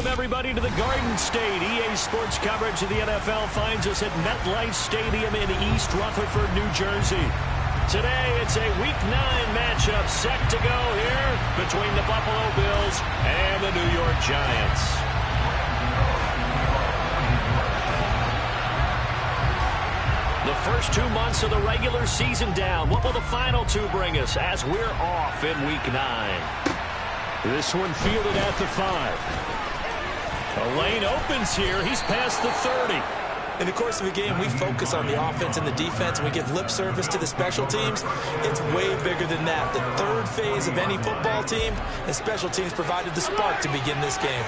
Welcome, everybody, to the Garden State. EA Sports coverage of the NFL finds us at MetLife Stadium in East Rutherford, New Jersey. Today, it's a Week 9 matchup set to go here between the Buffalo Bills and the New York Giants. The first 2 months of the regular season down. What will the final 2 bring us as we're off in Week 9? This one fielded at the 5. A lane opens here. He's past the 30. In the course of a game, we focus on the offense and the defense, and we give lip service to the special teams. It's way bigger than that. The third phase of any football team, and special teams provided the spark to begin this game.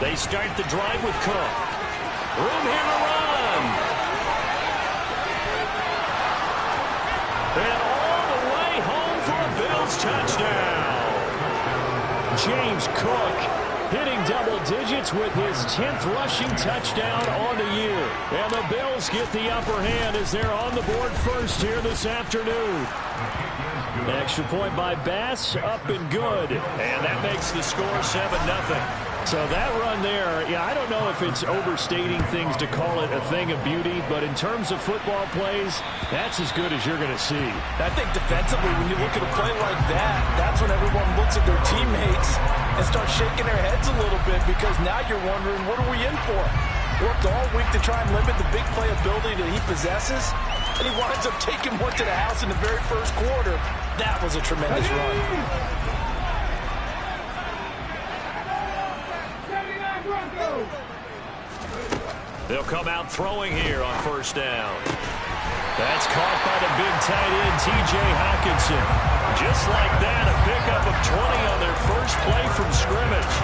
They start the drive with Cook. Room here to run. And all the way home for a Bills touchdown. James Cook hitting double digits with his 10th rushing touchdown on the year. And the Bills get the upper hand as they're on the board first here this afternoon. Extra point by Bass, up and good. And that makes the score 7-0. So that run there, yeah, I don't know if it's overstating things to call it a thing of beauty, but in terms of football plays, that's as good as you're going to see. I think defensively, when you look at a play like that, that's when everyone looks at their teammates and starts shaking their heads a little bit, because now you're wondering, what are we in for? Worked all week to try and limit the big play ability that he possesses, and he winds up taking one to the house in the very first quarter. That was a tremendous run. They'll come out throwing here on first down. That's caught by the big tight end, T.J. Hockenson. Just like that, a pickup of 20 on their first play from scrimmage.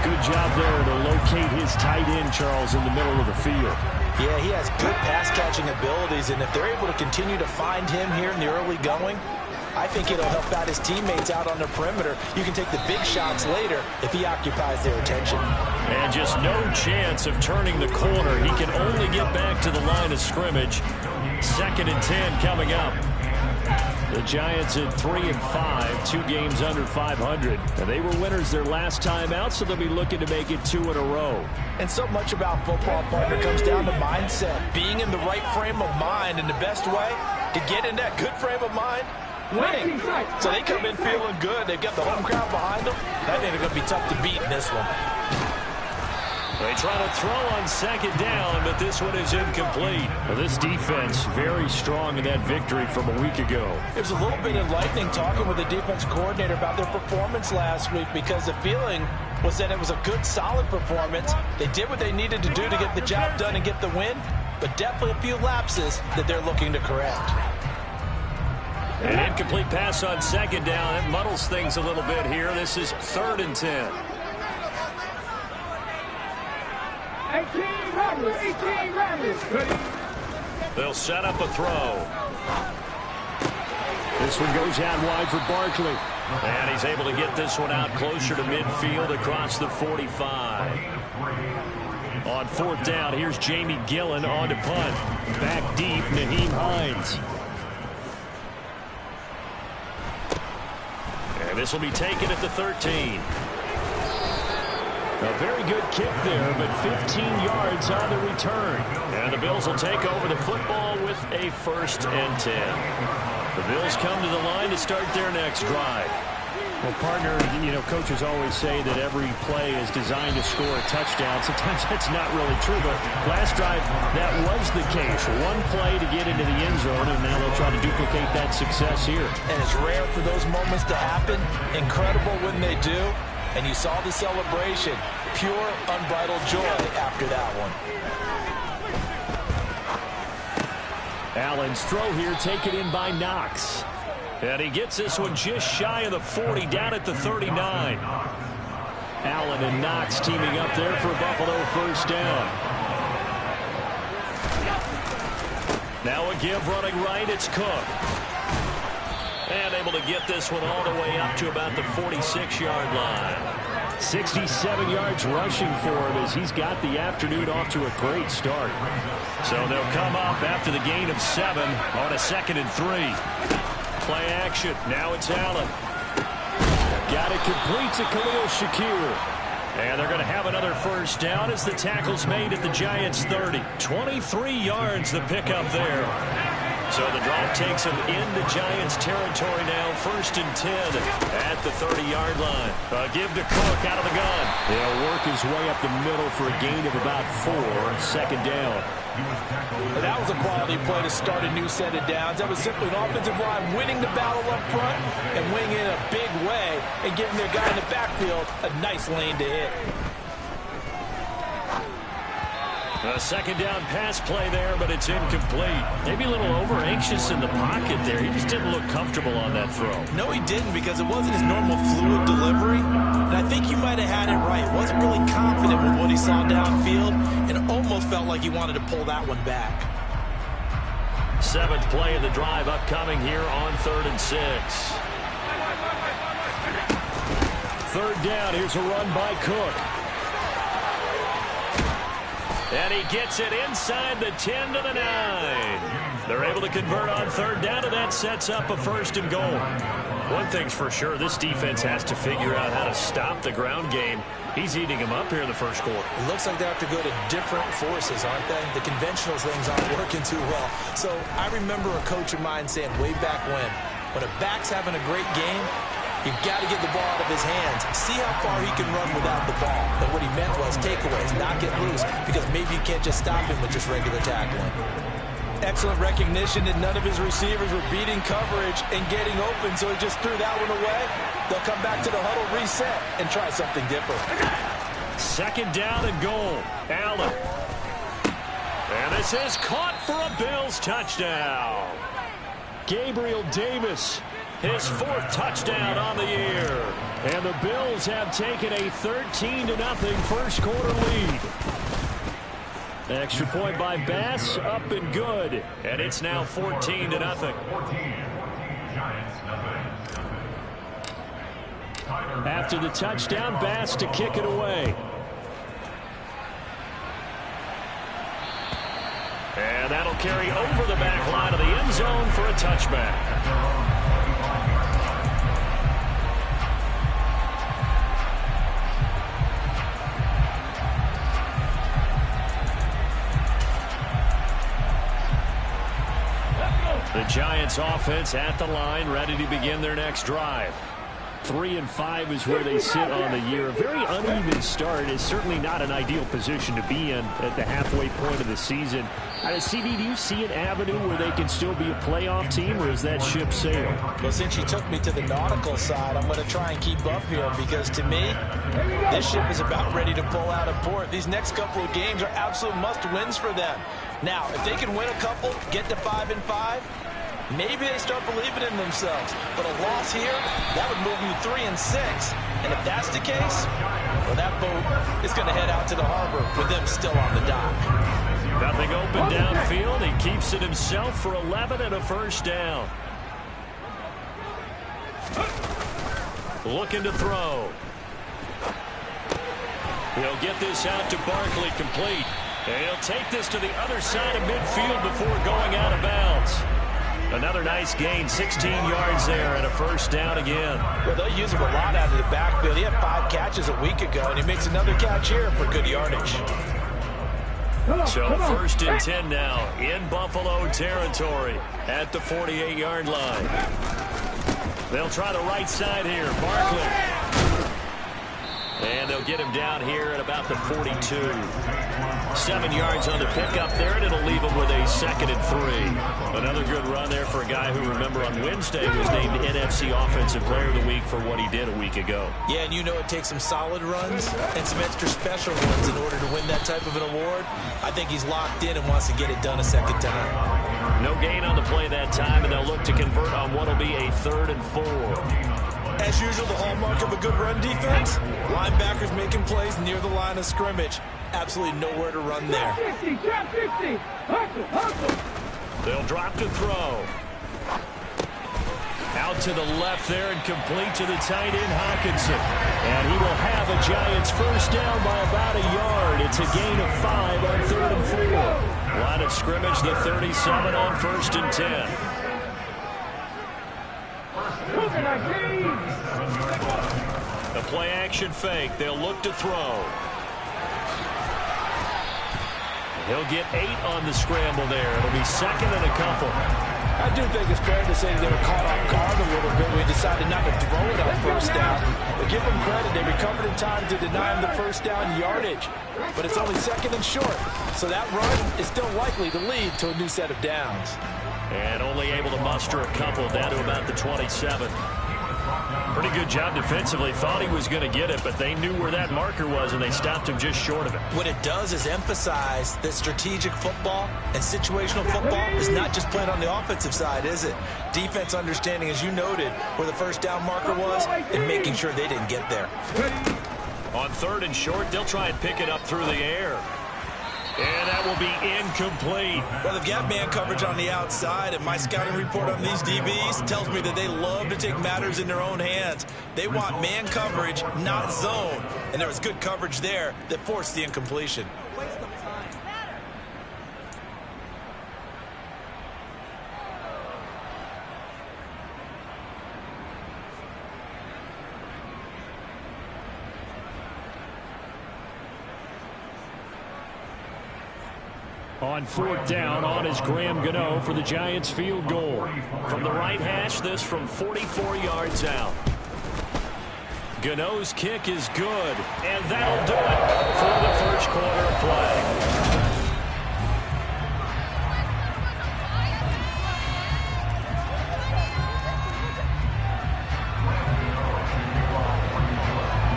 Good job there to locate his tight end, Charles, in the middle of the field. Yeah, he has good pass-catching abilities, and if they're able to continue to find him here in the early going, I think it'll help out his teammates out on the perimeter. You can take the big shots later if he occupies their attention. And just no chance of turning the corner. He can only get back to the line of scrimmage. 2nd and 10 coming up. The Giants at 3-5, 2 games under 500. And they were winners their last time out, so they'll be looking to make it 2 in a row. And so much about football, partner, comes down to mindset. Being in the right frame of mind, and the best way to get in that good frame of mind, winning. So they come in feeling good. They've got the home crowd behind them. I think they're going to be tough to beat in this one. They try to throw on 2nd down, but this one is incomplete. Well, this defense very strong in that victory from a week ago. It was a little bit enlightening talking with the defense coordinator about their performance last week, because the feeling was that it was a good, solid performance. They did what they needed to do to get the job done and get the win, but definitely a few lapses that they're looking to correct. An incomplete pass on 2nd down. It muddles things a little bit here. This is 3rd and 10. 18 runners. They'll set up a throw. This one goes out wide for Barkley. And he's able to get this one out closer to midfield across the 45. On 4th down, here's Jamie Gillen on to punt. Back deep, Nyheim Hines. And this will be taken at the 13. A very good kick there, but 15 yards on the return. And the Bills will take over the football with a 1st and 10. The Bills come to the line to start their next drive. Well, partner, you know, coaches always say that every play is designed to score a touchdown. Sometimes that's not really true, but last drive, that was the case. One play to get into the end zone, and now they'll try to duplicate that success here. And it's rare for those moments to happen. Incredible when they do. And you saw the celebration. Pure, unbridled joy after that one. Allen's throw here taken in by Knox. And he gets this one just shy of the 40, down at the 39. Allen and Knox teaming up there for a Buffalo 1st down. Now a give running right, it's Cook. And able to get this one all the way up to about the 46-yard line. 67 yards rushing for him as he's got the afternoon off to a great start. So they'll come up after the gain of 7 on a 2nd and 3. Play action. Now it's Allen. Got it complete to Khalil Shakir. And they're going to have another first down as the tackle's made at the Giants' 30. 23 yards the pickup there. So the drive takes him into Giants territory now. 1st and 10 at the 30-yard line. Give to Cook out of the gun. He'll work his way up the middle for a gain of about 4. 2nd down. That was a quality play to start a new set of downs. That was simply an offensive line winning the battle up front and winning in a big way and giving their guy in the backfield a nice lane to hit. A 2nd down pass play there, but it's incomplete. Maybe a little over-anxious in the pocket there. He just didn't look comfortable on that throw. No, he didn't, because it wasn't his normal fluid delivery. And I think you might have had it right. Wasn't really confident with what he saw downfield and almost felt like he wanted to pull that one back. 7th play of the drive upcoming here on 3rd and 6. 3rd down. Here's a run by Cook. And he gets it inside the 10 to the 9. They're able to convert on 3rd down, and that sets up a 1st and goal. One thing's for sure, this defense has to figure out how to stop the ground game. He's eating them up here in the 1st quarter. It looks like they have to go to different forces, aren't they? The conventional things aren't working too well. So I remember a coach of mine saying way back when a back's having a great game, you've got to get the ball out of his hands. See how far he can run without the ball. And what he meant was takeaways, not get loose, because maybe you can't just stop him with just regular tackling. Excellent recognition that none of his receivers were beating coverage and getting open, so he just threw that one away. They'll come back to the huddle, reset, and try something different. 2nd down and goal. Allen. And this is caught for a Bills touchdown. Gabriel Davis. His 4th touchdown on the year. And the Bills have taken a 13-0 1st quarter lead. Extra point by Bass, up and good. And it's now 14-0. After the touchdown, Bass to kick it away. And that'll carry over the back line of the end zone for a touchback. The Giants offense at the line, ready to begin their next drive. 3-5 is where they sit on the year. A very uneven start is certainly not an ideal position to be in at the halfway point of the season. CD, do you see an avenue where they can still be a playoff team, or is that ship sailed? Well, since you took me to the nautical side, I'm going to try and keep up here, because to me, this ship is about ready to pull out of port. These next couple of games are absolute must-wins for them. Now, if they can win a couple, get to 5-5, maybe they start believing in themselves. But a loss here, that would move them to 3-6. And if that's the case, well, that boat is going to head out to the harbor with them still on the dock. Nothing open downfield. He keeps it himself for 11 and a 1st down. Looking to throw. He'll get this out to Barkley, complete. And he'll take this to the other side of midfield before going out of bounds. Another nice gain, 16 yards there, and a 1st down again. Well, they'll use him a lot out of the backfield. He had 5 catches a week ago, and he makes another catch here for good yardage. So 1st and 10 now in Buffalo territory at the 48-yard line. They'll try the right side here. Barkley. And they'll get him down here at about the 42. 7 yards on the pickup there, and it'll leave him with a 2nd and 3. Another good run there for a guy who, remember, on Wednesday was named NFC Offensive Player of the Week for what he did a week ago. Yeah, and you know it takes some solid runs and some extra special ones in order to win that type of an award. I think he's locked in and wants to get it done a 2nd time. No gain on the play that time, and they'll look to convert on what will be a 3rd and 4. As usual, the hallmark of a good run defense, linebackers making plays near the line of scrimmage. Absolutely nowhere to run there. They'll drop to throw. Out to the left there and complete to the tight end, Hockenson. And he will have a Giants 1st down by about a yard. It's a gain of 5 on 3rd and 4. Line of scrimmage, the 37 on 1st and 10. The play action fake. They'll look to throw. He'll get 8 on the scramble there. It'll be second and a couple. I do think it's fair to say they were caught off guard a little bit. We decided not to throw it on first down. But give them credit. They recovered in time to deny him the first down yardage. But it's only second and short. So that run is still likely to lead to a new set of downs. And only able to muster a couple down to about the 27. Pretty good job defensively. Thought he was going to get it, but they knew where that marker was, and they stopped him just short of it. What it does is emphasize that strategic football and situational football is not just played on the offensive side, is it? Defense understanding, as you noted, where the first down marker was and making sure they didn't get there. On third and short, they'll try and pick it up through the air. And that will be incomplete. Well, they've got man coverage on the outside, and my scouting report on these DBs tells me that they love to take matters in their own hands. They want man coverage, not zone. And there was good coverage there that forced the incompletion. On fourth down, on is Graham Gano for the Giants field goal. From the right hash, this from 44 yards out. Gano's kick is good, and that'll do it for the first quarter of play.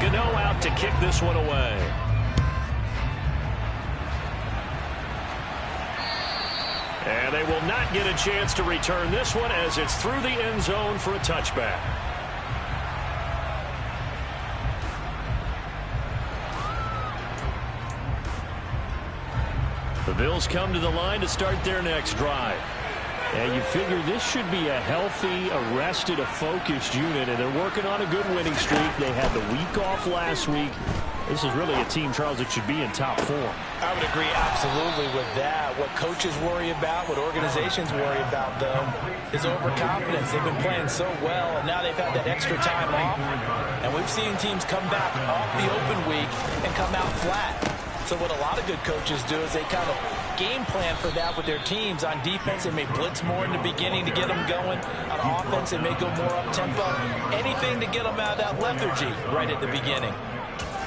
Gano out to kick this one away. And they will not get a chance to return this one as it's through the end zone for a touchback. The Bills come to the line to start their next drive. And you figure this should be a healthy, arrested, a focused unit, and they're working on a good winning streak. They had the week off last week. This is really a team, Charles, that should be in top form. I would agree absolutely with that. What coaches worry about, what organizations worry about, though, is overconfidence. They've been playing so well, and now they've had that extra time off. And we've seen teams come back off the open week and come out flat. So what a lot of good coaches do is they kind of game plan for that with their teams. On defense, they may blitz more in the beginning to get them going. On offense, they may go more up-tempo. Anything to get them out of that lethargy right at the beginning.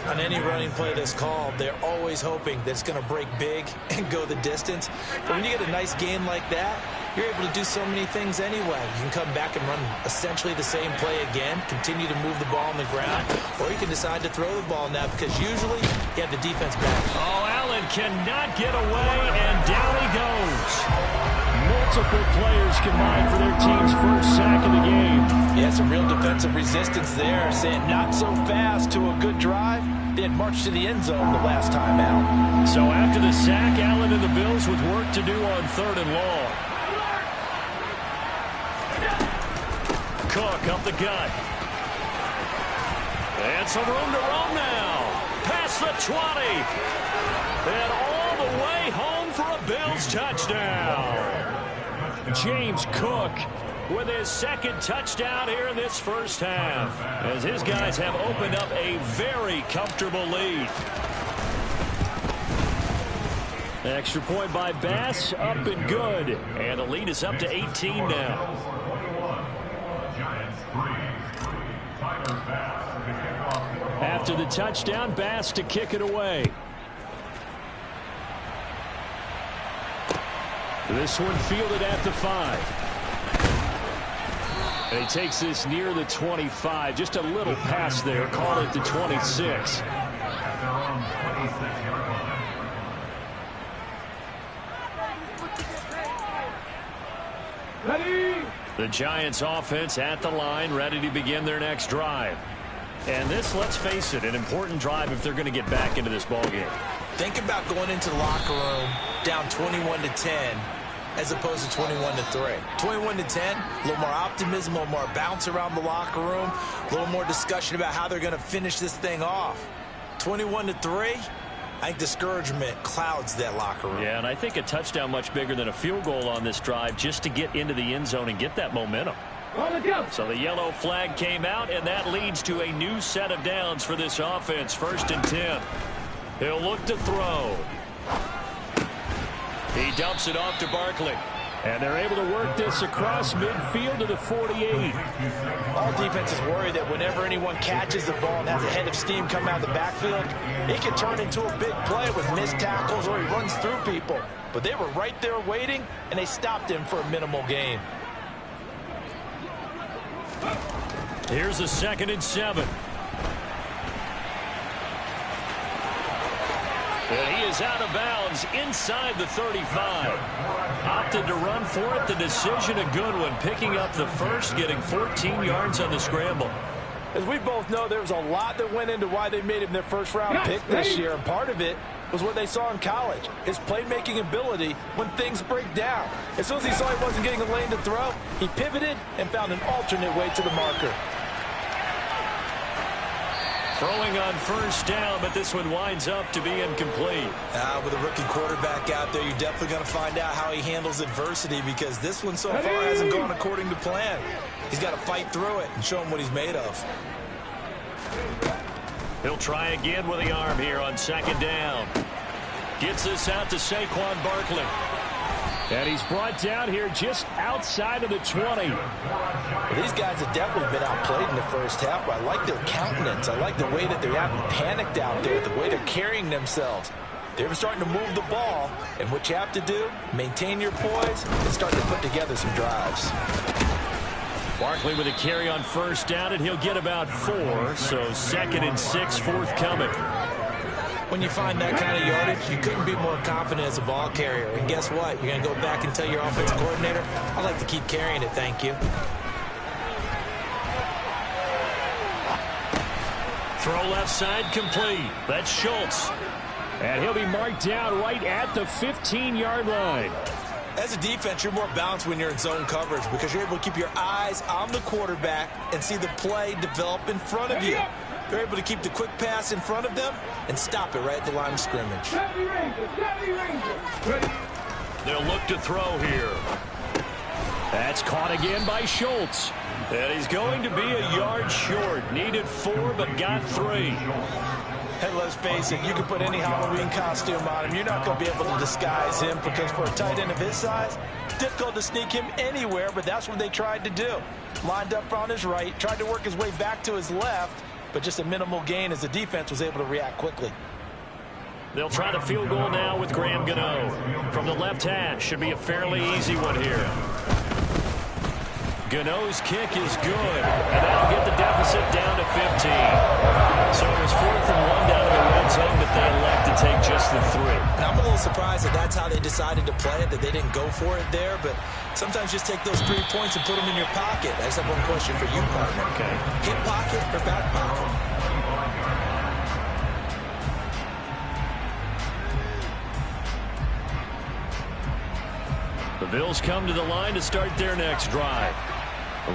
On any running play that's called, they're always hoping that it's going to break big and go the distance. But when you get a nice game like that, you're able to do so many things anyway. You can come back and run essentially the same play again, continue to move the ball on the ground, or you can decide to throw the ball now because usually you have the defense back. Oh, Allen cannot get away, and down he goes. Multiple players combined for their team's first sack of the game. Yeah, some real defensive resistance there, saying not so fast to a good drive. They had marched to the end zone the last time out. So after the sack, Allen and the Bills with work to do on third and long. Cook up the gut. And some room to roam now. Past the 20. And all the way home for a Bills touchdown. James Cook with his second touchdown here in this first half, as his guys have opened up a very comfortable lead. Extra point by Bass, up and good. And the lead is up to 18 now. After the touchdown, Bass to kick it away. This one fielded at the 5. And he takes this near the 25. Just a little pass there. Call it the 26. The Giants offense at the line, ready to begin their next drive. And this, let's face it, an important drive if they're going to get back into this ballgame. Think about going into the locker room down 21-10 as opposed to 21-3. 21-10, a little more optimism, a little more bounce around the locker room, a little more discussion about how they're going to finish this thing off. 21-3, I think discouragement clouds that locker room. Yeah, and I think a touchdown much bigger than a field goal on this drive just to get into the end zone and get that momentum. So the yellow flag came out, and that leads to a new set of downs for this offense. 1st and 10. He'll look to throw. He dumps it off to Barkley. And they're able to work this across midfield to the 48. All defenses worry that whenever anyone catches the ball and has a head of steam come out of the backfield, it can turn into a big play with missed tackles or he runs through people. But they were right there waiting, and they stopped him for a minimal gain. Here's a 2nd and 7. And he is out of bounds inside the 35. Opted to run for it. The decision a good one. Picking up the first, getting 14 yards on the scramble. As we both know, there was a lot that went into why they made him their first-round pick this year. And part of it was what they saw in college, his playmaking ability when things break down. As soon as he saw he wasn't getting a lane to throw, he pivoted and found an alternate way to the marker. Throwing on 1st down, but this one winds up to be incomplete. With a rookie quarterback out there, you're definitely going to find out how he handles adversity, because this one so far hasn't gone according to plan. He's got to fight through it and show him what he's made of. He'll try again with the arm here on 2nd down. Gets this out to Saquon Barkley. And he's brought down here just outside of the 20. Well, these guys have definitely been outplayed in the first half, but I like their countenance. I like the way that they haven't panicked out there, the way they're carrying themselves. They're starting to move the ball, and what you have to do, maintain your poise and start to put together some drives. Barkley with a carry on 1st down, and he'll get about 4, so 2nd and 6 forthcoming. When you find that kind of yardage, you couldn't be more confident as a ball carrier. And guess what? You're going to go back and tell your offensive coordinator, I'd like to keep carrying it, thank you. Throw left side complete. That's Schultz. And he'll be marked down right at the 15-yard line. As a defense, you're more balanced when you're in zone coverage because you're able to keep your eyes on the quarterback and see the play develop in front of you. They're able to keep the quick pass in front of them and stop it right at the line of scrimmage. They'll look to throw here. That's caught again by Schultz. And he's going to be a yard short. Needed 4, but got 3. Hey, let's face it, you can put any Halloween costume on him. You're not going to be able to disguise him because for a tight end of his size, it's difficult to sneak him anywhere, but that's what they tried to do. Lined up on his right, tried to work his way back to his left, but just a minimal gain as the defense was able to react quickly. They'll try the field goal now with Graham Gano. From the left hash, should be a fairly easy one here. Gano's kick is good, and that'll get the deficit down to 15. So it was 4th and 1 down to the red zone, but they elect to take just the 3. And I'm a little surprised that that's how they decided to play it, that they didn't go for it there, but sometimes just take those 3 points and put them in your pocket. I just have one question for you, partner. Okay. Hip pocket or back pocket? The Bills come to the line to start their next drive.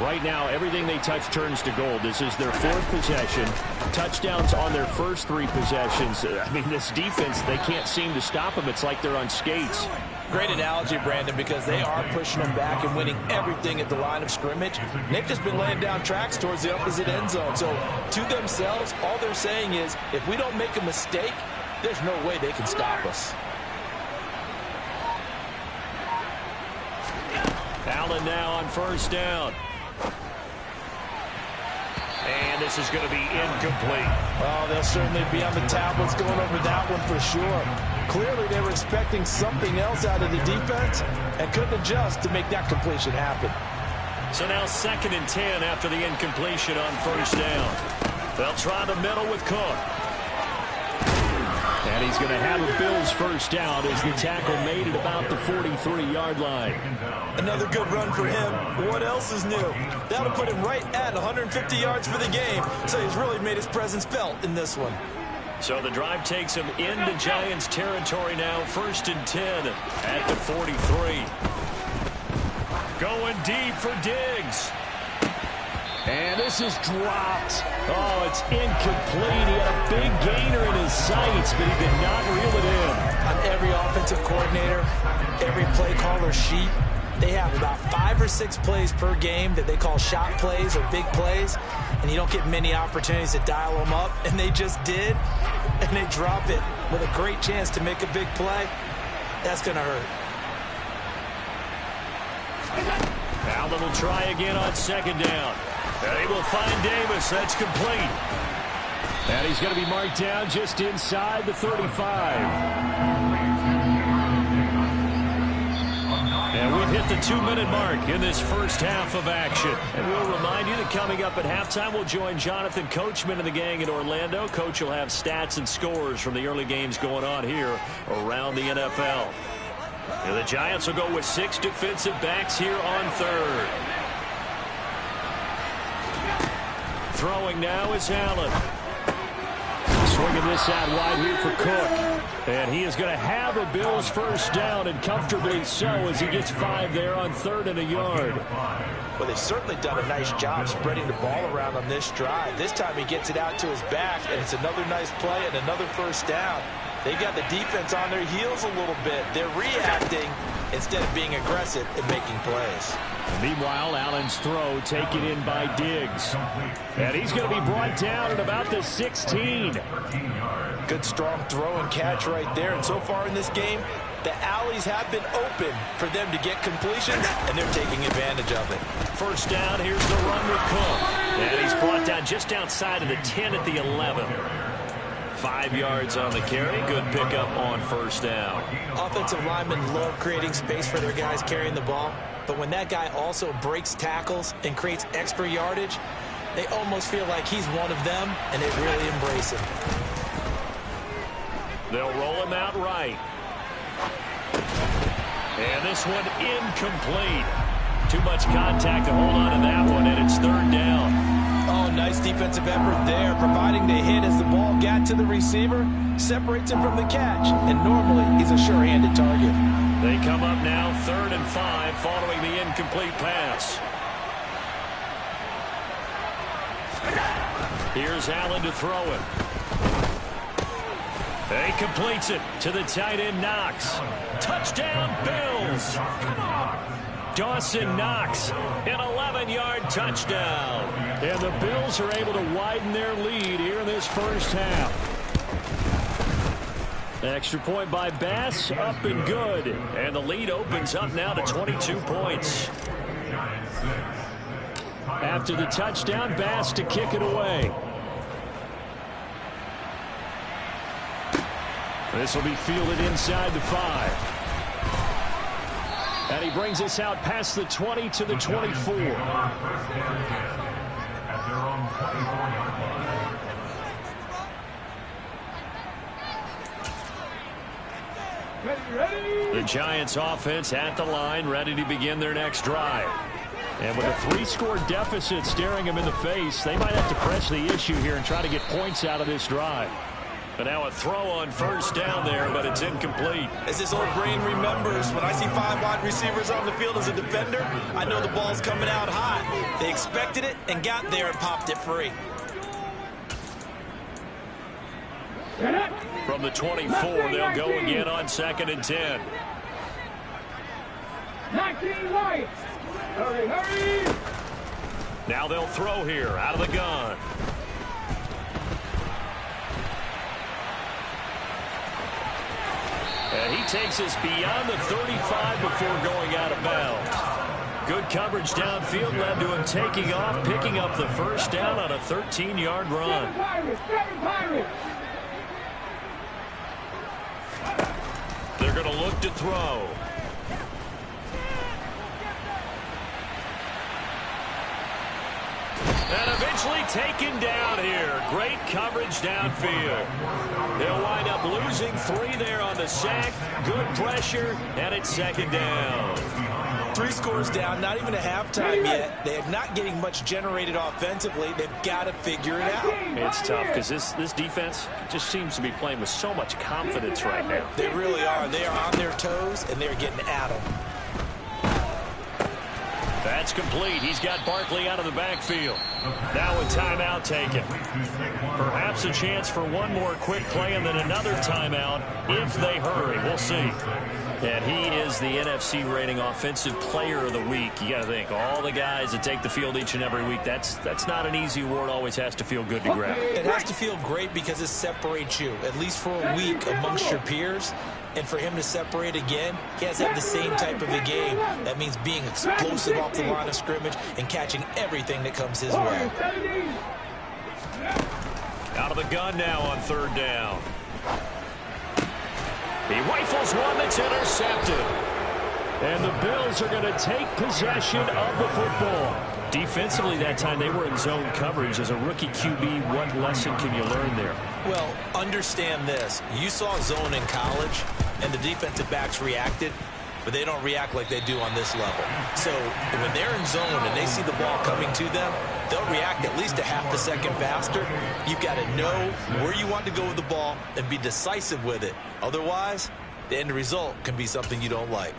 Right now, everything they touch turns to gold. This is their 4th possession. Touchdowns on their first 3 possessions. I mean, this defense, they can't seem to stop them. It's like they're on skates. Great analogy, Brandon, because they are pushing them back and winning everything at the line of scrimmage. They've just been laying down tracks towards the opposite end zone. So, to themselves, all they're saying is, if we don't make a mistake, there's no way they can stop us. Allen now on 1st down. And this is going to be incomplete. Oh, they'll certainly be on the tablets going over that one for sure. Clearly, they were expecting something else out of the defense and couldn't adjust to make that completion happen. So now 2nd and 10 after the incompletion on 1st down. They'll try the middle with Cook. And he's going to have a Bills 1st down as the tackle made at about the 43-yard line. Another good run for him. What else is new? That'll put him right at 150 yards for the game. So he's really made his presence felt in this one. So the drive takes him into Giants territory now. 1st and 10 at the 43. Going deep for Diggs. And this is dropped. Oh, it's incomplete. He had a big gainer in his sights, but he could not reel it in. On every offensive coordinator, every play caller sheet, they have about 5 or 6 plays per game that they call shot plays or big plays, and you don't get many opportunities to dial them up, and they just did, and they drop it with a great chance to make a big play. That's going to hurt. Allen will try again on second down. And he will find Davis. That's complete. And he's going to be marked down just inside the 35. And we've hit the 2-minute mark in this first half of action. And we'll remind you that coming up at halftime, we'll join Jonathan Coachman and the gang in Orlando. Coach will have stats and scores from the early games going on here around the NFL. And the Giants will go with 6 defensive backs here on third. Throwing now is Allen. Swinging this out wide here for Cook. And he is going to have a Bills first down, and comfortably so, as he gets 5 there on 3rd and a yard. Well, they've certainly done a nice job spreading the ball around on this drive. This time he gets it out to his back, and it's another nice play and another first down. They've got the defense on their heels a little bit. They're reacting instead of being aggressive and making plays. Meanwhile, Allen's throw taken in by Diggs. And he's going to be brought down at about the 16. Good strong throw and catch right there. And so far in this game, the alleys have been open for them to get completions, and they're taking advantage of it. First down, here's the run with Cook. And he's brought down just outside of the 10 at the 11. 5 yards on the carry. Good pickup on first down. Offensive linemen love creating space for their guys carrying the ball. But when that guy also breaks tackles and creates extra yardage, they almost feel like he's one of them, and they really embrace him. They'll roll him out right. And this one incomplete. Too much contact to hold on to that one, and it's 3rd down. Oh, nice defensive effort there, providing the hit as the ball got to the receiver, separates him from the catch, and normally he's a sure-handed target. They come up now 3rd and 5 following the incomplete pass. Here's Allen to throw it. He completes it to the tight end Knox. Touchdown Bills. Dawson Knox, an 11-yard touchdown. And the Bills are able to widen their lead here in this first half. Extra point by Bass, up and good. And the lead opens up now to 22 points. After the touchdown, Bass to kick it away. This will be fielded inside the 5. And he brings us out past the 20 to the 24. The Giants offense at the line, ready to begin their next drive. And with a 3-score deficit staring them in the face, they might have to press the issue here and try to get points out of this drive. But now a throw on first down there, but it's incomplete. As this old brain remembers, when I see 5 wide receivers on the field as a defender, I know the ball's coming out hot. They expected it and got there and popped it free. From the 24, they'll go again on 2nd and 10. 19 right. Hurry, hurry. Now they'll throw here out of the gun. And he takes us beyond the 35 before going out of bounds. Good coverage downfield led to him taking off, picking up the first down on a 13-yard run. They're going to look to throw. And eventually taken down here. Great coverage downfield. They'll wind up losing 3 there on the sack. Good pressure, and it's 2nd down. 3 scores down, not even a halftime yet. They're not getting much generated offensively. They've got to figure it out. It's tough because this defense just seems to be playing with so much confidence right now. They really are. They are on their toes, and they're getting at them. That's complete. He's got Barkley out of the backfield. Now a timeout taken. Perhaps a chance for one more quick play and then another timeout if they hurry. We'll see. And he is the NFC rating Offensive Player of the Week. You got to think, all the guys that take the field each and every week, that's not an easy award. Always has to feel good to grab. It has to feel great because it separates you, at least for a week, amongst your peers. And for him to separate again, he has to have the same type of a game. That means being explosive off the line of scrimmage and catching everything that comes his way. Out of the gun now on 3rd down. He rifles one that's intercepted. And the Bills are going to take possession of the football. Defensively that time, they were in zone coverage. As a rookie QB, what lesson can you learn there? Well, understand this. You saw zone in college, and the defensive backs reacted, but they don't react like they do on this level. So when they're in zone and they see the ball coming to them, they'll react at least a half a second faster. You've got to know where you want to go with the ball and be decisive with it. Otherwise, the end result can be something you don't like.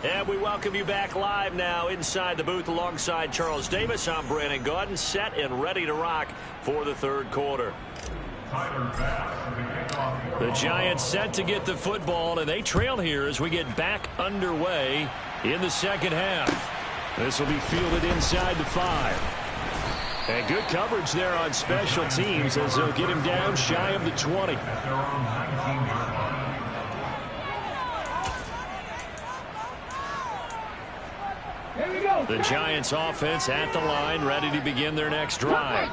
And we welcome you back live now inside the booth alongside Charles Davis. I'm Brandon Gaudin, set and ready to rock for the 3rd quarter. The Giants set to get the football, and they trail here as we get back underway in the 2nd half. This will be fielded inside the 5. And good coverage there on special teams as they'll get him down shy of the 20. The Giants offense at the line, ready to begin their next drive.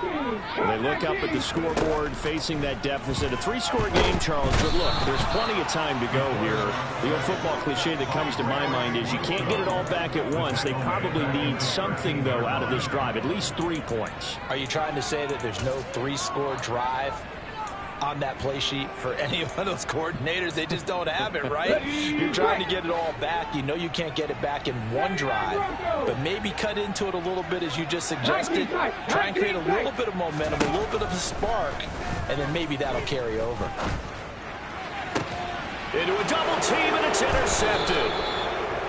They look up at the scoreboard, facing that deficit. A 3-score game, Charles, but look, there's plenty of time to go here. The old football cliche that comes to my mind is you can't get it all back at once. They probably need something, though, out of this drive, at least 3 points. Are you trying to say that there's no 3-score drive on that play sheet for any one of those coordinators? They just don't have it, right? You're trying to get it all back. You know you can't get it back in one drive, but maybe cut into it a little bit as you just suggested. Try and create a little bit of momentum, a little bit of a spark, and then maybe that'll carry over. Into a double team, and it's intercepted.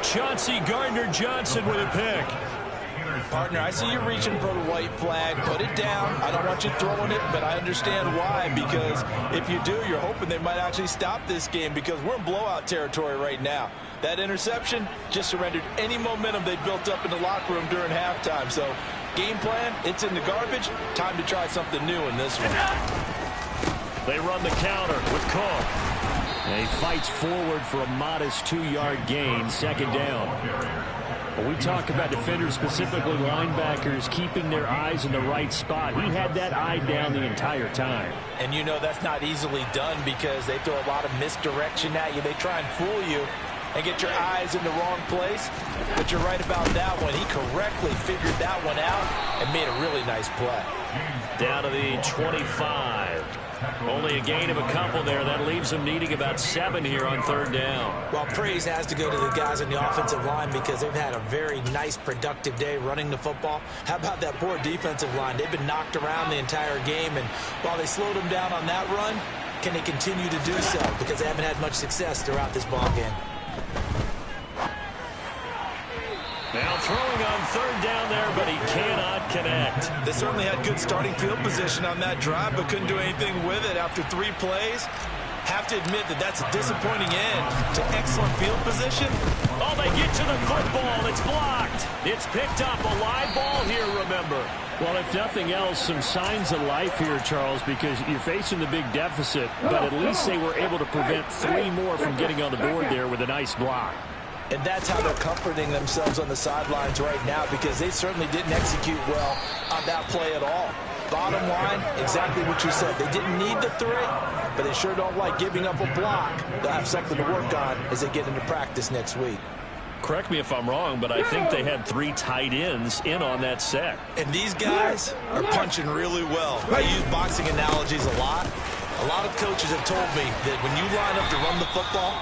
Chauncey Gardner-Johnson with a pick. Partner, I see you reaching for the white flag. Put it down. I don't want you throwing it, but I understand why, because if you do, you're hoping they might actually stop this game, because we're in blowout territory right now. That interception just surrendered any momentum they built up in the locker room during halftime. So game plan, it's in the garbage. Time to try something new in this one. They run the counter with Cook. And he fights forward for a modest 2-yard gain, 2nd down. When we talk about defenders, specifically linebackers, keeping their eyes in the right spot, he had that eye down the entire time. And you know that's not easily done because they throw a lot of misdirection at you. They try and fool you and get your eyes in the wrong place. But you're right about that one. He correctly figured that one out and made a really nice play. Down to the 25. Only a gain of a couple there. That leaves them needing about 7 here on 3rd down. Well, praise has to go to the guys on the offensive line because they've had a very nice, productive day running the football. How about that poor defensive line? They've been knocked around the entire game, and while they slowed them down on that run, can they continue to do so? Because they haven't had much success throughout this ball game. Now throwing on 3rd down there, but he cannot connect. They certainly had good starting field position on that drive, but couldn't do anything with it after 3 plays. Have to admit that that's a disappointing end to excellent field position. Oh, they get to the football. It's blocked. It's picked up. A live ball here, remember. Well, if nothing else, some signs of life here, Charles, because you're facing the big deficit, but at least they were able to prevent 3 more from getting on the board there with a nice block. And that's how they're comforting themselves on the sidelines right now, because they certainly didn't execute well on that play at all. Bottom line, exactly what you said. They didn't need the 3, but they sure don't like giving up a block. They'll have something to work on as they get into practice next week. Correct me if I'm wrong, but I think they had 3 tight ends in on that set. And these guys are punching really well. I use boxing analogies a lot. A lot of coaches have told me that when you line up to run the football,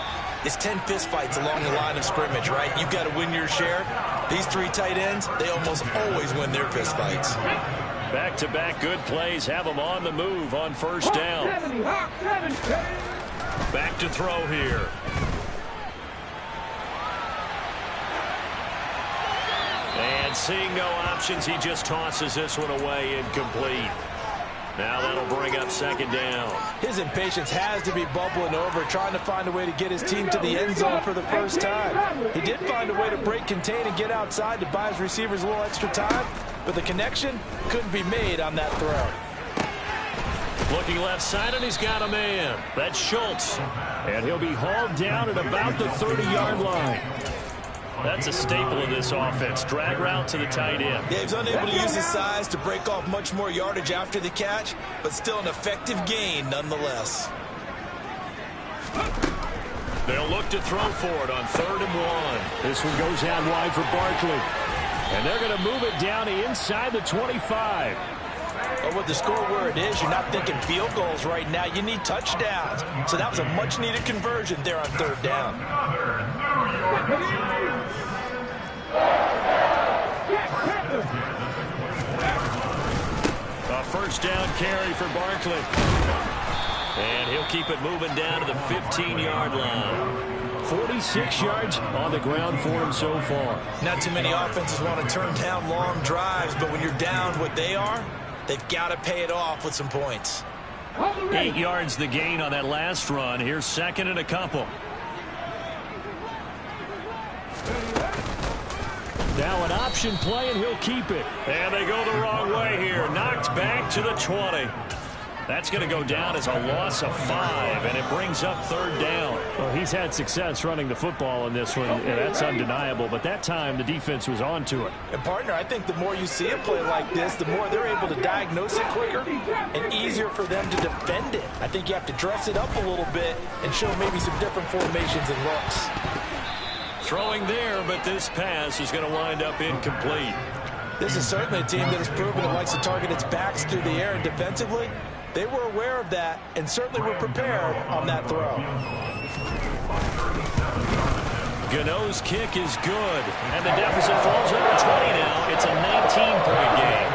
it's 10 fistfights along the line of scrimmage, right? You've got to win your share. These 3 tight ends, they almost always win their fistfights. Back-to-back good plays have them on the move on 1st down. Back to throw here. And seeing no options, he just tosses this one away incomplete. Now that'll bring up second down. His impatience has to be bubbling over, trying to find a way to get his team to the end zone for the first time. He did find a way to break contain and get outside to buy his receivers a little extra time, but the connection couldn't be made on that throw. Looking left side, and he's got a man. That's Schultz. And he'll be hauled down at about the 30-yard line. That's a staple of this offense. Drag route to the tight end. Yeah, he's unable to use his size to break off much more yardage after the catch, but still an effective gain nonetheless. They'll look to throw for it on 3rd and 1. This one goes out wide for Barkley. And they're going to move it down to inside the 25. But with the score where it is, you're not thinking field goals right now. You need touchdowns. So that was a much-needed conversion there on 3rd down. A first down carry for Barkley. And he'll keep it moving down to the 15-yard line. 46 yards on the ground for him so far. Not too many offenses want to turn down long drives, but when you're down what they are, they've got to pay it off with some points. 8 yards the gain on that last run. Here's 2nd and a couple. Now an option play, and he'll keep it. And they go the wrong way here. Knocked back to the 20. That's going to go down as a loss of 5, and it brings up 3rd down. Well, he's had success running the football in this one, and that's undeniable. But that time, the defense was on to it. And, partner, I think the more you see a play like this, the more they're able to diagnose it quicker and easier for them to defend it. I think you have to dress it up a little bit and show maybe some different formations and looks. Throwing there, but this pass is going to wind up incomplete. This is certainly a team that has proven it likes to target its backs through the air, and defensively, they were aware of that and certainly were prepared on that throw. Gano's kick is good, and the deficit falls under 20 now. It's a 19-point game.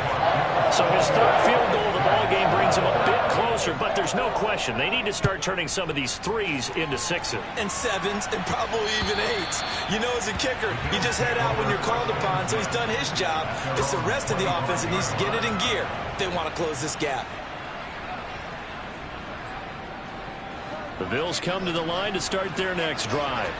So his 3rd field goal of the ball game brings him a bit closer, but there's no question they need to start turning some of these 3s into 6s. And 7s, and probably even 8s. You know, as a kicker, you just head out when you're called upon, so he's done his job. It's the rest of the offense that needs to get it in gear if they want to close this gap. The Bills come to the line to start their next drive.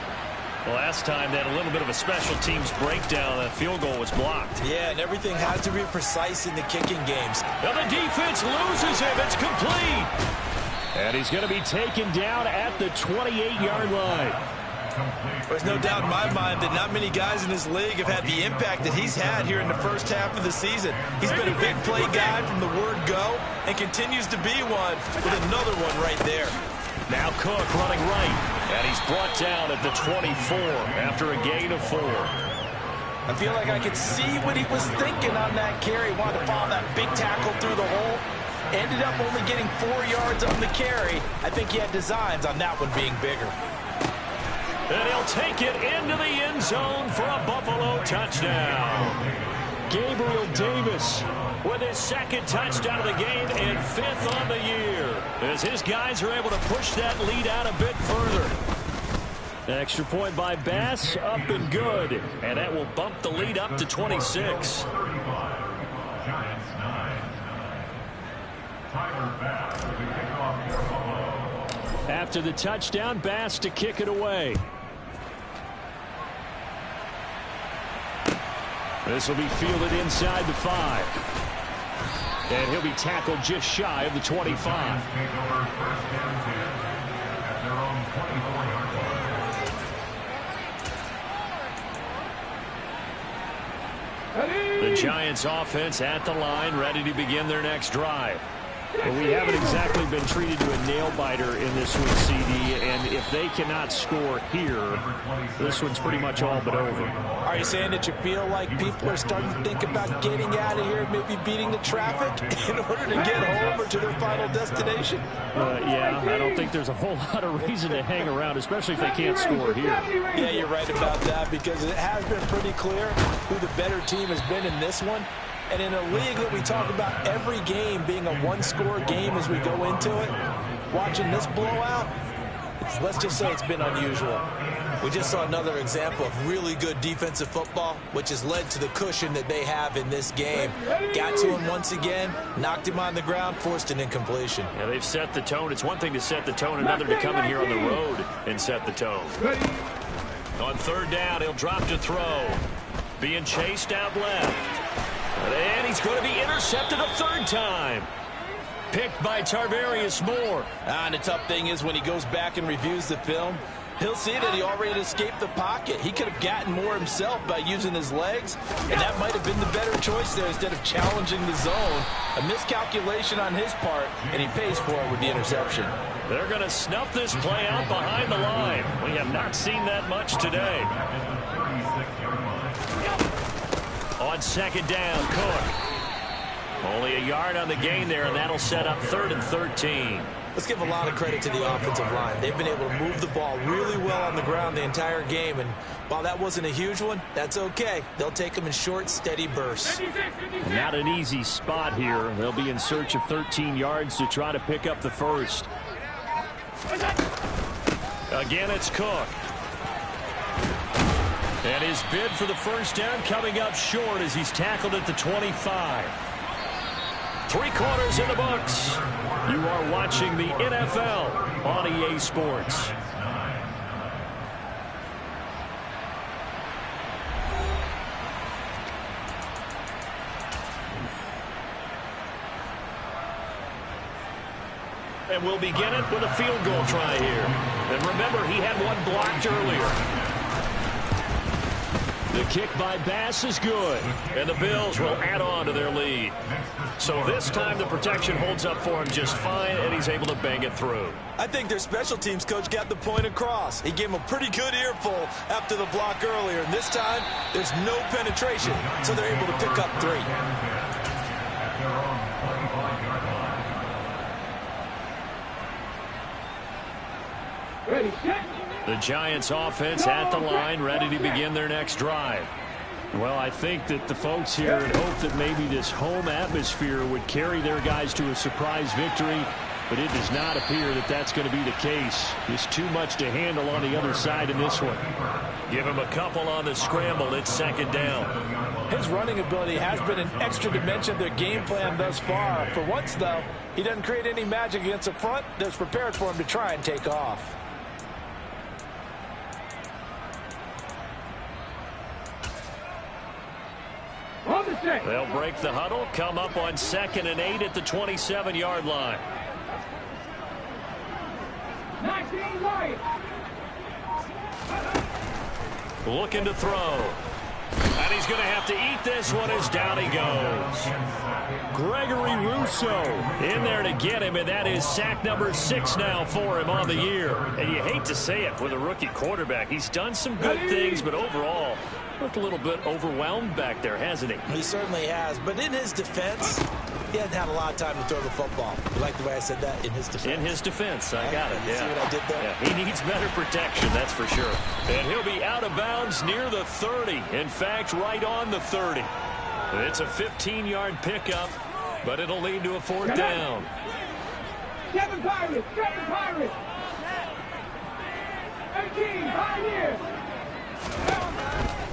The last time they had a little bit of a special teams breakdown. That field goal was blocked. Yeah, and everything has to be precise in the kicking games. Now the defense loses him. It's complete. And he's going to be taken down at the 28-yard line. There's no doubt in my mind that not many guys in this league have had the impact that he's had here in the first half of the season. He's been a big play guy from the word go and continues to be one with another one right there. Now Cook running right, and he's brought down at the 24 after a gain of 4. I feel like I could see what he was thinking on that carry. Wanted to follow that big tackle through the hole. Ended up only getting 4 yards on the carry. I think he had designs on that one being bigger. And he'll take it into the end zone for a Buffalo touchdown. Gabriel Davis with his 2nd touchdown of the game and 5th on the year, as his guys are able to push that lead out a bit further. Extra point by Bass, up and good. And that will bump the lead up to 26. After the touchdown, Bass to kick it away. This will be fielded inside the 5. And he'll be tackled just shy of the 25. The Giants offense at the line, ready to begin their next drive. Well, we haven't exactly been treated to a nail-biter in this one, CD, and if they cannot score here, this one's pretty much all but over. Are you saying that you feel like people are starting to think about getting out of here, maybe beating the traffic in order to get home or to their final destination? Yeah, I don't think there's a whole lot of reason to hang around, especially if they can't score here. Yeah, you're right about that, because it has been pretty clear who the better team has been in this one. And in a league that we talk about every game being a one-score game as we go into it, watching this blowout, let's just say it's been unusual. We just saw another example of really good defensive football, which has led to the cushion that they have in this game. Got to him once again, knocked him on the ground, forced an incompletion. Yeah, they've set the tone. It's one thing to set the tone, another to come in here on the road and set the tone. On third down, he'll drop to throw. Being chased out left. And he's going to be intercepted a third time. Picked by Tarvarius Moore. And the tough thing is when he goes back and reviews the film, he'll see that he already escaped the pocket. He could have gotten more himself by using his legs, and that might have been the better choice there instead of challenging the zone. A miscalculation on his part, and he pays for it with the interception. They're going to snuff this play out behind the line. We have not seen that much today. On second down, Cook. Only a yard on the gain there, and that'll set up 3rd and 13. Let's give a lot of credit to the offensive line. They've been able to move the ball really well on the ground the entire game, and while that wasn't a huge one, that's okay. They'll take them in short, steady bursts. Not an easy spot here. They'll be in search of 13 yards to try to pick up the first. Again, it's Cook. And his bid for the first down coming up short as he's tackled at the 25. 3 quarters in the books. You are watching the NFL on EA Sports. And we'll begin it with a field goal try here. And remember, he had one blocked earlier. The kick by Bass is good, and the Bills will add on to their lead. So this time the protection holds up for him just fine, and he's able to bang it through. I think their special teams coach got the point across. He gave him a pretty good earful after the block earlier, and this time there's no penetration, so they're able to pick up 3. Ready, set. The Giants offense at the line, ready to begin their next drive. Well, I think that the folks here had hoped that maybe this home atmosphere would carry their guys to a surprise victory, but it does not appear that that's going to be the case. There's too much to handle on the other side in this one. Give him a couple on the scramble. It's second down. His running ability has been an extra dimension of their game plan thus far. For once, though, he doesn't create any magic against the front that's prepared for him to try and take off. They'll break the huddle, come up on 2nd and 8 at the 27-yard line. 19 right. Looking to throw. And he's going to have to eat this one as down he goes. Gregory Rousseau in there to get him, and that is sack number 6 now for him on the year. And you hate to say it with a rookie quarterback. He's done some good things, but overall, looked a little bit overwhelmed back there, hasn't he? He certainly has, but in his defense, he hasn't had a lot of time to throw the football. You like the way I said that? In his defense. In his defense, I got it. You see what I did there? Yeah, he needs better protection, that's for sure. And he'll be out of bounds near the 30. In fact, right on the 30. It's a 15-yard pickup, but it'll lead to a 4th down. 7 Pirates, 7 Pirates. 18 Pioneers.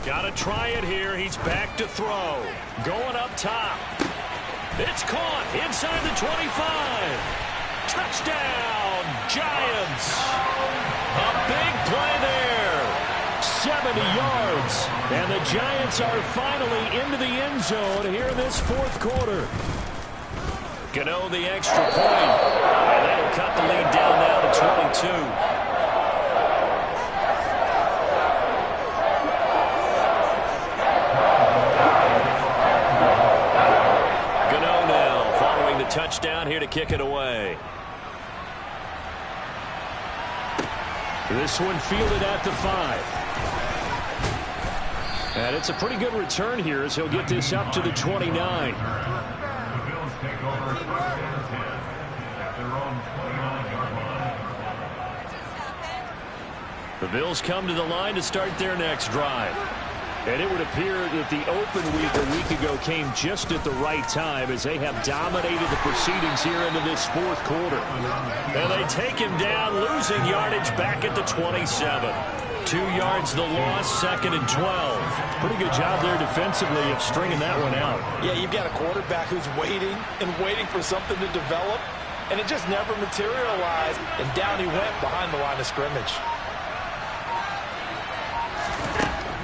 Got to try it here. He's back to throw. Going up top. It's caught inside the 25. Touchdown, Giants. A big play there. 70 yards. And the Giants are finally into the end zone here in this 4th quarter. Gano the extra point. And that'll cut the lead down now to 22. Touchdown here to kick it away. This one fielded at the 5. And it's a pretty good return here as he'll get this up to the 29. The Bills come to the line to start their next drive. And it would appear that the open week a week ago came just at the right time as they have dominated the proceedings here into this fourth quarter. And they take him down, losing yardage back at the 27. 2 yards the loss, 2nd and 12. Pretty good job there defensively of stringing that one out. Yeah, you've got a quarterback who's waiting and waiting for something to develop, and it just never materialized, and down he went behind the line of scrimmage.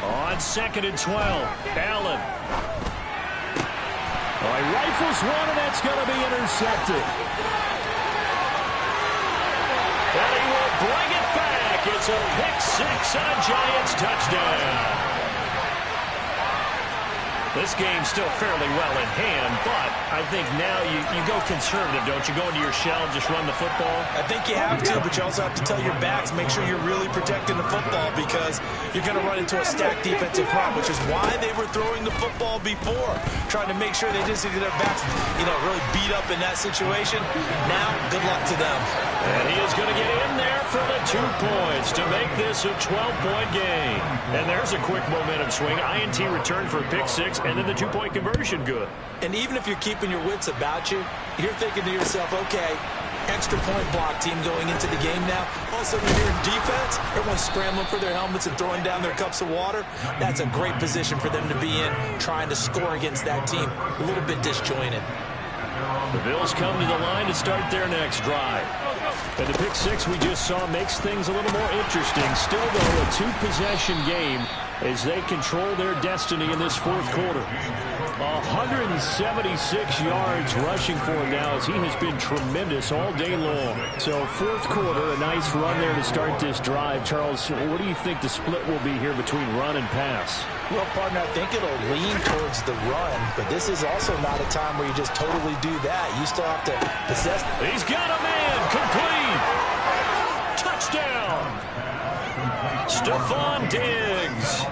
On 2nd and 12, Allen. He rifles one, and that's going to be intercepted. And he will bring it back. It's a pick six and a Giants touchdown. This game's still fairly well in hand, but I think now you go conservative, don't you? Go into your shell, just run the football? I think you have to, but you also have to tell your backs, make sure you're really protecting the football because you're going to run into a stacked defensive front, which is why they were throwing the football before, trying to make sure they just get their backs, really beat up in that situation. Now, good luck to them. And he is going to get in there for the 2 points to make this a 12-point game. And there's a quick momentum swing. INT return for a pick six, and then the 2-point conversion good. And even if you're keeping your wits about you, you're thinking to yourself, okay, extra point block team going into the game now. All of a sudden, when you're in defense, everyone's scrambling for their helmets and throwing down their cups of water. That's a great position for them to be in, trying to score against that team. A little bit disjointed. The Bills come to the line to start their next drive. And the pick six we just saw makes things a little more interesting. Still, though, a 2-possession game as they control their destiny in this fourth quarter. 176 yards rushing for him now as he has been tremendous all day long. So fourth quarter, a nice run there to start this drive. Charles, what do you think the split will be here between run and pass? Well, partner, I think it'll lean towards the run, but this is also not a time where you just totally do that. You still have to possess. He's got a man, complete. Touchdown. Stephon Diggs,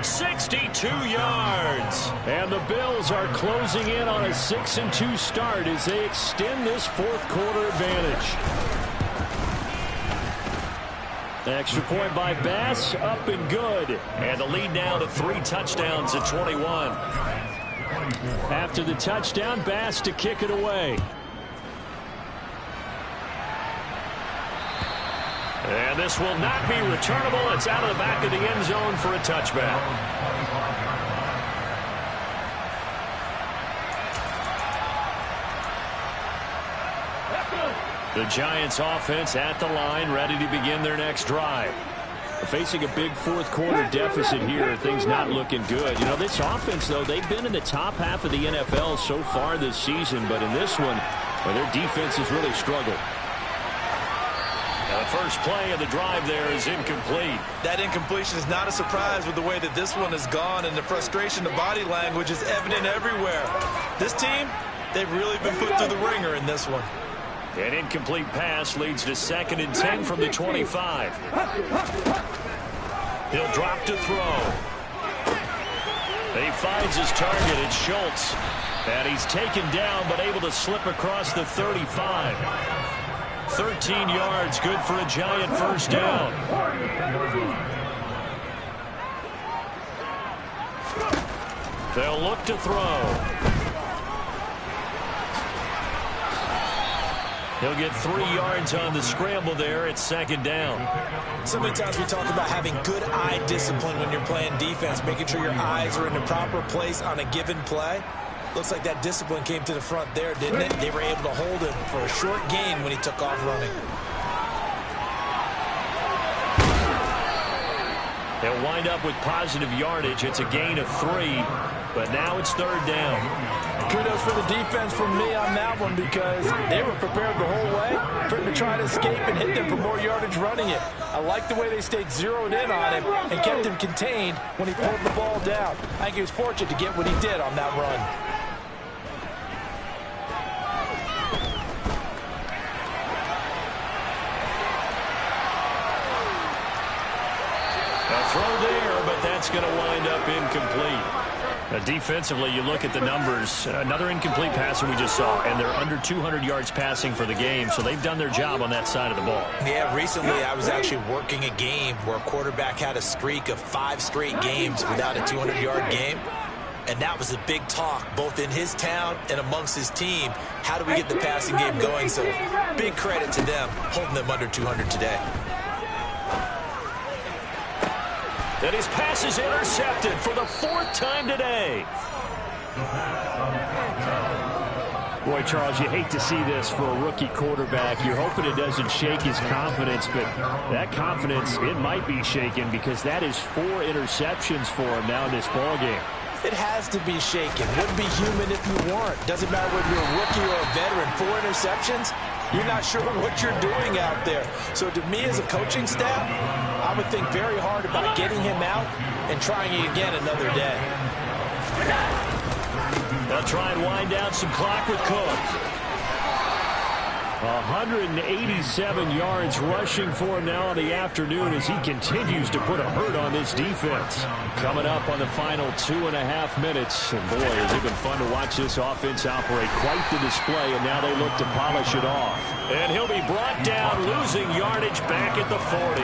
62 yards. And the Bills are closing in on a 6-2 start as they extend this fourth quarter advantage. Extra point by Bass, up and good. And the lead now to 3 touchdowns at 21. After the touchdown, Bass to kick it away. And this will not be returnable. It's out of the back of the end zone for a touchback. The Giants offense at the line, ready to begin their next drive. Facing a big fourth quarter deficit here, things not looking good. This offense, though, they've been in the top half of the NFL so far this season, but in this one, their defense has really struggled. The first play of the drive there is incomplete. That incompletion is not a surprise with the way that this one has gone, and the frustration, the body language is evident everywhere. This team, they've really been put through the ringer in this one. An incomplete pass leads to 2nd and 10 from the 25. He'll drop to throw. He finds his target. It's Schultz. And he's taken down but able to slip across the 35. 13 yards, good for a Giant first down. They'll look to throw. He'll get 3 yards on the scramble there at 2nd down. So many times we talk about having good eye discipline when you're playing defense, making sure your eyes are in the proper place on a given play. Looks like that discipline came to the front there, didn't it? They were able to hold him for a short gain when he took off running. They'll wind up with positive yardage. It's a gain of 3, but now it's 3rd down. Kudos for the defense from me on that one because they were prepared the whole way for him to try to escape and hit them for more yardage running it. I like the way they stayed zeroed in on him and kept him contained when he pulled the ball down. I think he was fortunate to get what he did on that run. A throw there, but that's going to wind up incomplete. Defensively, you look at the numbers. Another incomplete passer we just saw, and they're under 200 yards passing for the game, so they've done their job on that side of the ball. Yeah, recently I was actually working a game where a quarterback had a streak of 5 straight games without a 200-yard game, and that was a big talk both in his town and amongst his team. How do we get the passing game going? So big credit to them holding them under 200 today. And his pass is intercepted for the 4th time today. Boy, Charles, you hate to see this for a rookie quarterback. You're hoping it doesn't shake his confidence, but that confidence, it might be shaken because that is 4 interceptions for him now in this ballgame. It has to be shaken. Wouldn't be human if you weren't. Doesn't matter whether you're a rookie or a veteran. 4 interceptions, you're not sure what you're doing out there. So to me as a coaching staff, I would think very hard about getting him out and trying it again another day. They'll try and wind down some clock with Cook. 187 yards rushing for him now in the afternoon as he continues to put a hurt on this defense. Coming up on the final 2.5 minutes. And boy, has it been fun to watch this offense operate. Quite the display, and now they look to polish it off. And he'll be brought down, losing yardage back at the 40.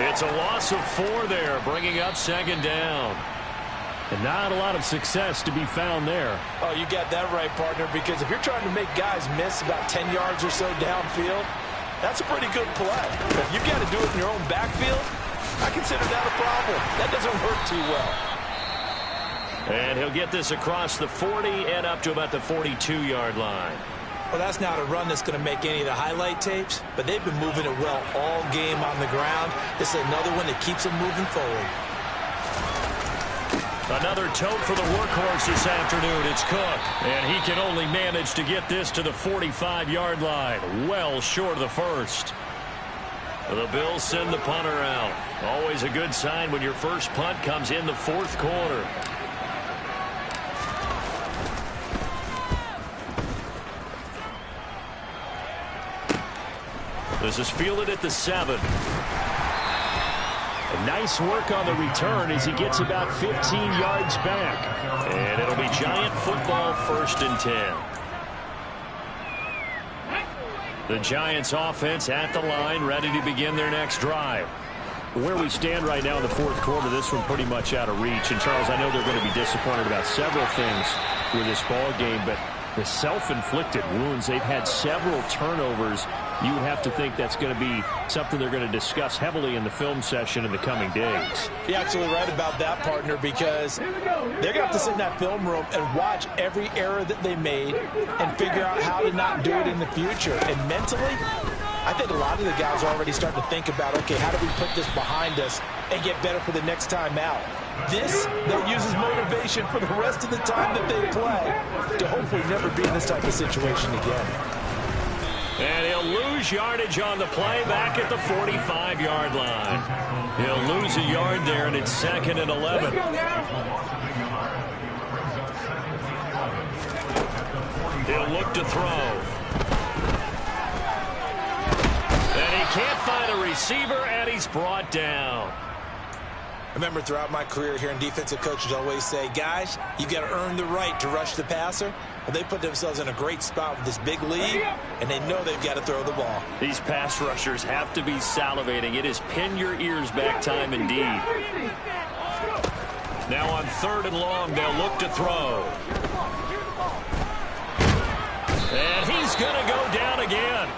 It's a loss of 4 there, bringing up 2nd down. And not a lot of success to be found there. Oh, you got that right, partner, because if you're trying to make guys miss about 10 yards or so downfield, that's a pretty good play. But if you've got to do it in your own backfield, I consider that a problem. That doesn't work too well. And he'll get this across the 40 and up to about the 42-yard line. Well, that's not a run that's going to make any of the highlight tapes, but they've been moving it well all game on the ground. This is another one that keeps them moving forward. Another tote for the workhorse this afternoon. It's Cook. And he can only manage to get this to the 45-yard line. Well short of the first. The Bills send the punter out. Always a good sign when your first punt comes in the 4th quarter. This is fielded at the 7. Nice work on the return as he gets about 15 yards back. And it'll be Giant football, 1st and 10. The Giants offense at the line, ready to begin their next drive. Where we stand right now in the 4th quarter, this one pretty much out of reach. And, Charles, I know they're going to be disappointed about several things with this ball game, but the self-inflicted wounds, they've had several turnovers. You would have to think that's going to be something they're going to discuss heavily in the film session in the coming days. You're absolutely right about that, partner, because they're going to have to sit in that film room and watch every error that they made and figure out how to not do it in the future. And mentally, I think a lot of the guys are already starting to think about, okay, how do we put this behind us and get better for the next time out? This, that uses motivation for the rest of the time that they play to hopefully never be in this type of situation again. And he'll lose yardage on the play back at the 45-yard line. He'll lose a yard there, and it's 2nd and 11. He'll look to throw. And he can't find a receiver, and he's brought down. I remember throughout my career hearing defensive coaches always say, guys, you've got to earn the right to rush the passer. Well, they put themselves in a great spot with this big lead, and they know they've got to throw the ball. These pass rushers have to be salivating. It is pin your ears back time indeed. Now on 3rd and long, they'll look to throw. And he's going to go down again.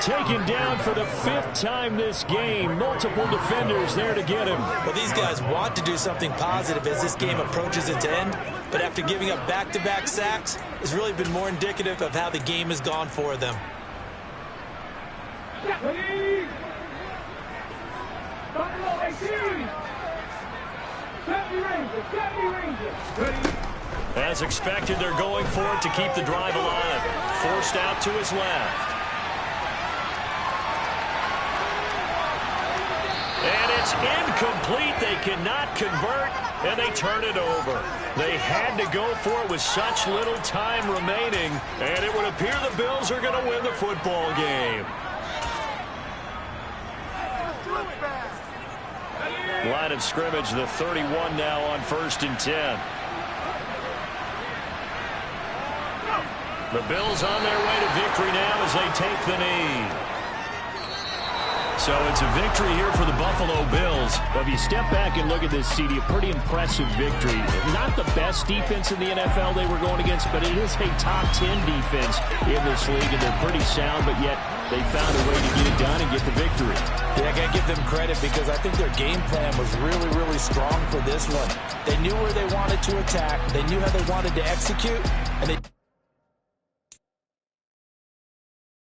Taken down for the 5th time this game. Multiple defenders there to get him. Well, these guys want to do something positive as this game approaches its end, but after giving up back-to-back sacks, it's really been more indicative of how the game has gone for them. As expected, they're going for it to keep the drive alive. Forced out to his left. And it's incomplete. They cannot convert, and they turn it over. They had to go for it with such little time remaining, and it would appear the Bills are going to win the football game. Line of scrimmage, the 31 now on 1st and 10. The Bills on their way to victory now as they take the knee. So it's a victory here for the Buffalo Bills. Well, if you step back and look at this, CD, a pretty impressive victory. Not the best defense in the NFL they were going against, but it is a top 10 defense in this league, and they're pretty sound, but yet they found a way to get it done and get the victory. Yeah, I got to give them credit because I think their game plan was really, really strong for this one. They knew where they wanted to attack. They knew how they wanted to execute, and they